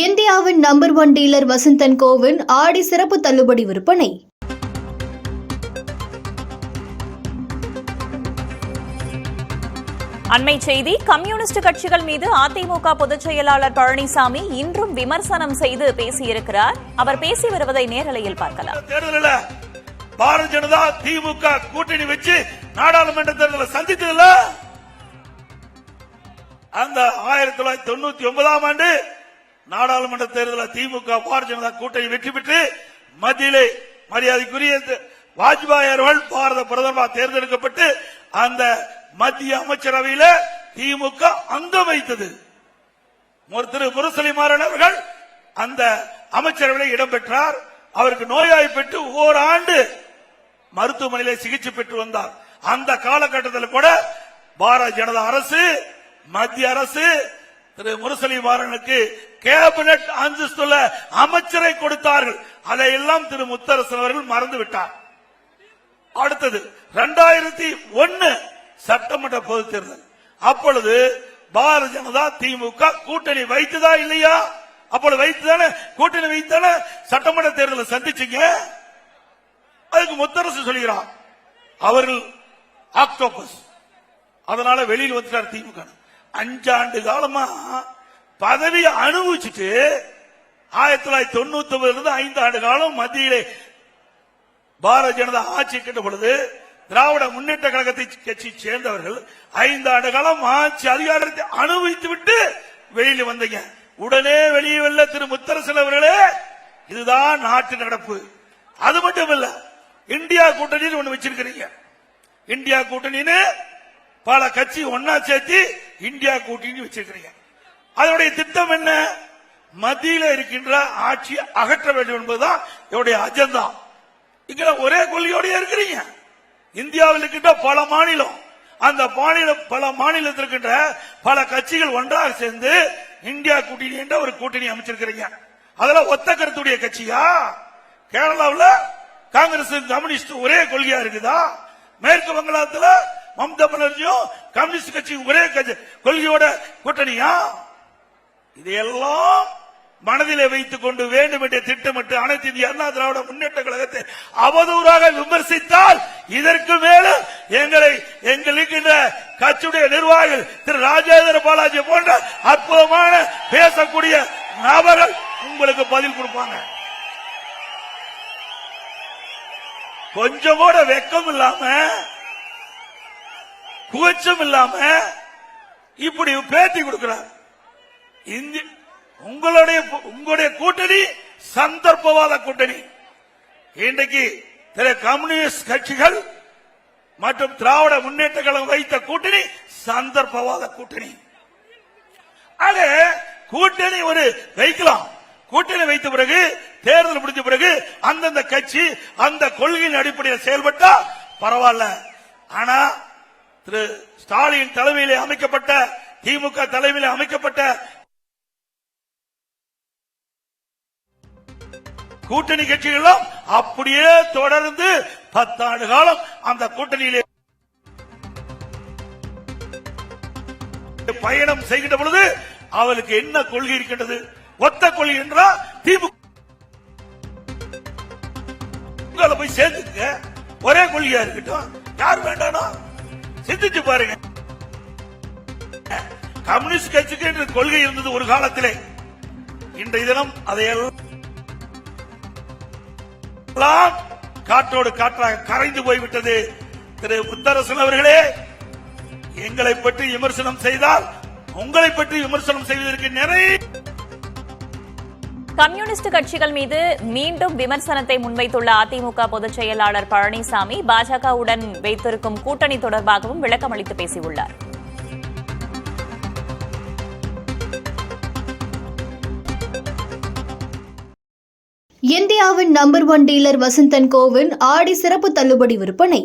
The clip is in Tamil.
இந்தியாவின் number 1 dealer Vasanth and CoWIN ஆடி சிறப்பு தள்ளுபடி விற்பனை. அண்மை செய்தி. கம்யூனிஸ்ட் கட்சிகள் மீது அதிமுக பொதுச் செயலாளர் பழனிசாமி இன்றும் விமர்சனம் செய்து பேசியிருக்கிறார். அவர் பேசி வருவதை நேரலையில் பார்க்கலாம். பாரதிய ஜனதா திமுக கூட்டணி வச்சு நாடாளுமன்ற தேர்தலை சந்தித்ததுல அந்த 1999ஆம் ஆண்டு நாடாளுமன்ற தேர்தலில் திமுக பாரதிய ஜனதா கூட்டணி வெற்றி பெற்று மத்தியிலே மரியாதைக்குரிய வாஜ்பாய் அவர்கள் பாரத பிரதமராக தேர்ந்தெடுக்கப்பட்டு அந்த மத்திய அமைச்சரவையில் திமுக அங்கம் வைத்தது. திரு முரசொலி மாறன் அவர்கள் அந்த அமைச்சரவையில் இடம்பெற்றார். அவருக்கு நோய்வாய்ப்பட்டு ஓராண்டு மருத்துவமனையில் சிகிச்சை பெற்று வந்தார். அந்த காலகட்டத்தில் கூட பாரதிய ஜனதா அரசு மத்திய அரசு திரு முரசொலி மாறனுக்கு கேபினட் அந்தஸ்துள்ள அமைச்சரை கொடுத்தார்கள். அதையெல்லாம் திரு முத்தரசன் அவர்கள் மறந்துவிட்டார். அடுத்தது 2001 சட்டமன்ற பொதுத் தேர்தல். அப்பொழுது பாரதிய ஜனதா திமுக கூட்டணி வைத்ததா இல்லையா? அப்பொழுது வைத்துதானே கூட்டணி வைத்தானே சட்டமன்ற தேர்தலை சந்திச்சீங்க. அதுக்கு முத்தரசு சொல்கிறார் அவர்கள் ஆக்டோபஸ், அதனால வெளியில் வந்துட்டார் திமுக. 5 ஆண்டு காலமா பதவியை அனுபவிச்சுட்டு 1999 இருந்து 5 ஆண்டு காலம் மத்தியிலே பாரதிய ஜனதா ஆட்சி கட்ட பொழுது திராவிட முன்னேற்ற கழகத்தை கட்சி சேர்ந்தவர்கள் 5 ஆண்டு காலம் ஆட்சி அதிகாரத்தை அனுபவித்து விட்டு வெளியில் வந்தீங்க. உடனே வெளியே வெல்ல திரு முத்தரசன் அவர்களே, இதுதான் நாட்டு நடப்பு. அது மட்டும் இல்ல, இந்தியா கூட்டணி ஒண்ணு வச்சிருக்கிறீங்க. இந்தியா கூட்டணின்னு பல கட்சி ஒன்னா சேர்த்து இந்தியா கூட்டணி வச்சிருக்கிறீங்க. அதனுடைய திட்டம் என்ன? மத்தியில் இருக்கின்ற ஆட்சியை அகற்ற வேண்டும் என்பதுதான் என்னுடைய அஜெண்டா. இங்க ஒரே கொள்கையோட இருக்கிறீங்க. இந்தியாவில் இருக்கின்ற பல மாநிலம், அந்த பல மாநிலத்தில் இருக்கின்ற பல கட்சிகள் ஒன்றாக சேர்ந்து இந்தியா கூட்டணி என்ற ஒரு கூட்டணி அமைச்சிருக்கிறீங்க. அதெல்லாம் ஒத்த கருத்துடைய கட்சியா? கேரளாவில் காங்கிரஸ் கம்யூனிஸ்ட் ஒரே கொள்கையா இருக்குதா? மேற்கு வங்காளத்தில் மம்தா பானர்ஜியும் கம்யூனிஸ்ட் கட்சி ஒரே கொள்கையோட கூட்டணியா? இதையெல்லாம் மனதிலே வைத்துக் கொண்டு வேண்டும் என்று திட்டமிட்டு அனைத்து இந்திய அண்ணா திராவிட முன்னேற்ற கழகத்தை அவதூறாக விமர்சித்தால் இதற்கு மேலும் எங்களுக்கு கட்சியுடைய நிர்வாகிகள் திரு ராஜேந்திர பாலாஜி போன்ற அற்புதமான பேசக்கூடிய நபர்கள் உங்களுக்கு பதில் கொடுப்பாங்க. கொஞ்சம் கூட வெக்கம் இல்லாம கூச்சம் இல்லாம இப்படி பேட்டி கொடுக்கிறார். உங்களுடைய கூட்டணி சந்தர்ப்பவாத கூட்டணி. இன்றைக்கு கம்யூனிஸ்ட் கட்சிகள் மற்றும் திராவிட முன்னேற்ற கழகம் வைத்த கூட்டணி சந்தர்ப்பவாத கூட்டணி. ஆக கூட்டணி ஒரு வைக்கலாம். கூட்டணி வைத்த பிறகு தேர்தல் முடிஞ்ச பிறகு அந்தந்த கட்சி அந்த கொள்கையின் அடிப்படையில் செயல்பட்டா பரவாயில்ல. ஆனா திரு ஸ்டாலின் தலைமையிலே அமைக்கப்பட்ட திமுக தலைமையிலே அமைக்கப்பட்ட கூட்டணி கட்சிகளும் அப்படியே தொடர்ந்து 10 ஆண்டு காலம் அந்த கூட்டணியிலே பயணம் செய்கின்ற பொழுது அவளுக்கு என்ன கொள்கை இருக்கின்றது? ஒத்த கொள்கை என்றால் திமுக போய் சேர்ந்துங்க, ஒரே கொள்கையா இருக்கட்டும், யார் வேண்டாம் சிந்திச்சு பாருங்க. கம்யூனிஸ்ட் கட்சிக்கு என்ற கொள்கை இருந்தது ஒரு காலத்திலே. இன்றைய தினம் அதையெல்லாம் காற்றோடு காற்றாக கரைந்து போய்விட்டது. திரு முத்தரசன் அவர்களே, எங்களை பற்றி விமர்சனம் செய்தால் உங்களை பற்றி விமர்சனம் செய்வதற்கு நிறைய கம்யூனிஸ்ட் கட்சிகள் மீது மீண்டும் விமர்சனத்தை முன்வைத்துள்ள அதிமுக பொதுச் செயலாளர் பழனிசாமி பாஜகவுடன் வைத்திருக்கும் கூட்டணி தொடர்பாகவும் விளக்கம் அளித்து பேசியுள்ளார். இந்தியாவின் number 1 dealer Vasanth and CoWIN ஆடி சிறப்பு தள்ளுபடி விற்பனை.